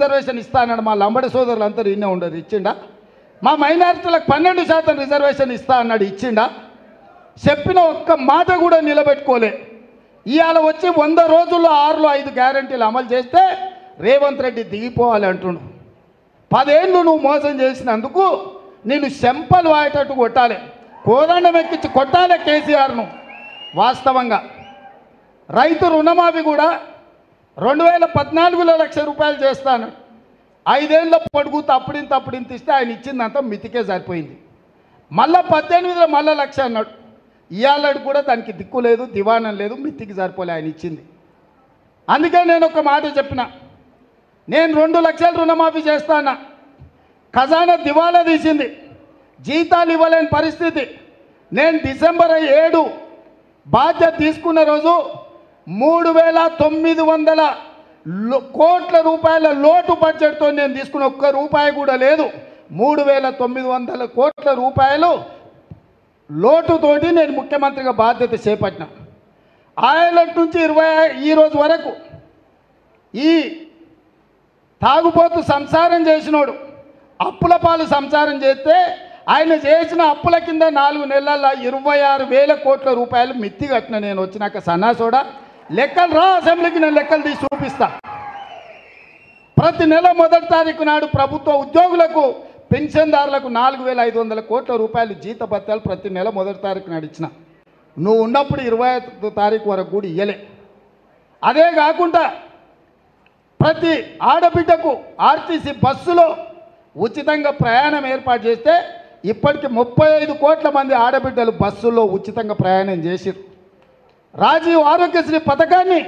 Reservation ఇస్తా అన్నాడు. మా లంబడి సోదరులు అందరూ ఇన్నే ఉండరు, ఇచ్చిండా? మా మైనారిటీలకు 12% రిజర్వేషన్ ఇస్తా అన్నాడు, ఇచ్చిండా? చెప్పిన ఒక్క మాట కూడా నిలబెట్టుకోలే. ఇవాళ వచ్చి 100 రోజుల్లో 6లో 5 గ్యారంటీలు అమలు చేస్తే రేవంత్ రెడ్డి దిగిపోవాలి అంటుండు. 10 ఏళ్ళు నువ్వు మోసం చేసినందుకు నేను చెంపలు వాయేటట్టు కొట్టాలి, కోదండం ఎక్కించి కొట్టాలి కేసీఆర్ను. వాస్తవంగా రైతు రుణమాఫీ కూడా 2014లో 1,00,000 రూపాయలు చేస్తాను, 5 ఏళ్ళ పొడుగుతూ అప్పుడింత ఇస్తే ఆయన ఇచ్చిందంతా మితికే సరిపోయింది. మళ్ళా 18లో మళ్ళీ 1,00,000 అన్నాడు. ఇవాళ కూడా దానికి దిక్కు లేదు, దివాణం లేదు, మితికి సరిపోలే ఆయన ఇచ్చింది. అందుకే నేను ఒక మాట చెప్పిన, నేను 2 లక్షల రుణమాఫీ చేస్తానా, ఖజానా దివాలా తీసింది, జీతాలు ఇవ్వలేని పరిస్థితి. నేను డిసెంబర్ 7 బాధ్యత తీసుకున్న రోజు 3,900 కోట్ల రూపాయల లోటు బడ్జెట్తో నేను తీసుకున్న ఒక్క రూపాయి కూడా లేదు. 3,900 కోట్ల రూపాయలు లోటుతోటి నేను ముఖ్యమంత్రిగా బాధ్యత చేపట్టిన. ఐలాండ్ నుంచి ఈ రోజు వరకు ఈ తాగుబోతు సంసారం చేసినోడు అప్పుల పాలు సంసారం చేస్తే ఆయన చేసిన అప్పుల కింద 4 నెలల 26,000 కోట్ల రూపాయలు మిత్తి కట్టిన. నేను వచ్చినాక సన్నాసోడా లెక్కలు రా, అసెంబ్లీకి నేను లెక్కలు తీసి చూపిస్తా. ప్రతి నెల 1వ తారీఖు నాడు ప్రభుత్వ ఉద్యోగులకు పెన్షన్దారులకు 4,500 కోట్ల రూపాయలు జీత భత్యాలు ప్రతి నెల 1వ తారీఖు నాడు ఇచ్చిన. నువ్వు ఉన్నప్పుడు 25వ తారీఖు వరకు కూడా ఇయ్యలే. అదే కాకుండా ప్రతి ఆడబిడ్డకు ఆర్టీసీ బస్సులో ఉచితంగా ప్రయాణం ఏర్పాటు చేస్తే ఇప్పటికి 35 కోట్ల మంది ఆడబిడ్డలు బస్సుల్లో ఉచితంగా ప్రయాణం చేసిరు. రాజీవ్ ఆరోగ్యశ్రీ పథకాన్ని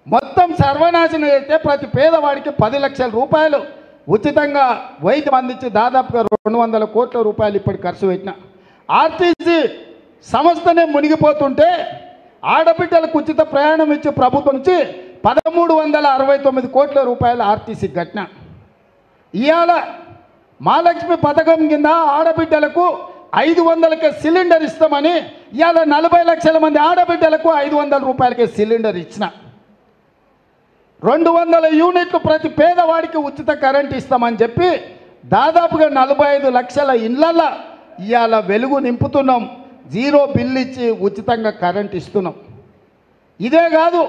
మొత్తం సర్వనాశనం చేస్తే ప్రతి పేదవాడికి 10 లక్షల రూపాయలు ఉచితంగా వైద్యం అందించి దాదాపుగా 200 కోట్ల రూపాయలు ఇప్పటికి ఖర్చు పెట్టిన. ఆర్టీసీ సంస్థనే మునిగిపోతుంటే ఆడబిడ్డలకు ఉచిత ప్రయాణం ఇచ్చి ప్రభుత్వం నుంచి 1,369 కోట్ల రూపాయలు ఆర్టీసీకి కట్టిన. ఇవాళ మహాలక్ష్మి పథకం కింద ఆడబిడ్డలకు 500కే సిలిండర్ ఇస్తామని ఇవాళ 40 లక్షల మంది ఆడబిడ్డలకు 500 రూపాయలకే సిలిండర్ ఇచ్చిన. 200 యూనిట్లు ప్రతి పేదవాడికి ఉచిత కరెంట్ ఇస్తామని చెప్పి దాదాపుగా 45 లక్షల ఇళ్లల్లో ఇవాళ వెలుగు నింపుతున్నాం. 0 బిల్లు ఇచ్చి ఉచితంగా కరెంట్ ఇస్తున్నాం. ఇదే కాదు,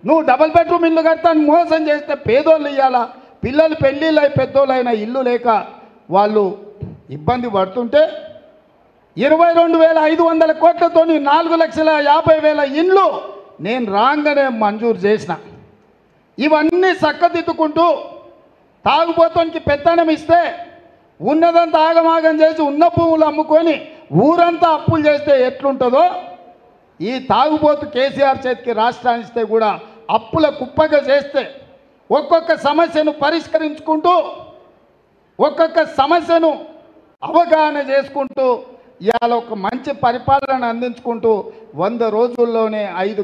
నువ్వు డబుల్ బెడ్రూమ్ ఇల్లు కడతాను మోసం చేస్తే పేదోళ్ళు ఇవాళ పిల్లలు పెళ్ళిళ్ళై పెద్దోళ్ళైన ఇల్లు లేక వాళ్ళు ఇబ్బంది పడుతుంటే 22,500 కోట్లతో 4,50,000 ఇండ్లు నేను రాగానే మంజూరు చేసిన. ఇవన్నీ చక్కదిద్దుకుంటూ తాగుబోతానికి పెత్తనం ఇస్తే ఉన్నదంతా ఆగమాగం చేసి ఉన్న భూములు అమ్ముకొని ఊరంతా అప్పులు చేస్తే ఎట్లుంటుందో ఈ తాగుబోతు కేసీఆర్ చేతికి రాష్ట్రాన్ని ఇస్తే కూడా అప్పుల కుప్పగా చేస్తే ఒక్కొక్క సమస్యను పరిష్కరించుకుంటూ ఒక్కొక్క సమస్యను అవగాహన చేసుకుంటూ ఇవాళ ఒక మంచి పరిపాలన అందించుకుంటూ 100 రోజుల్లోనే 5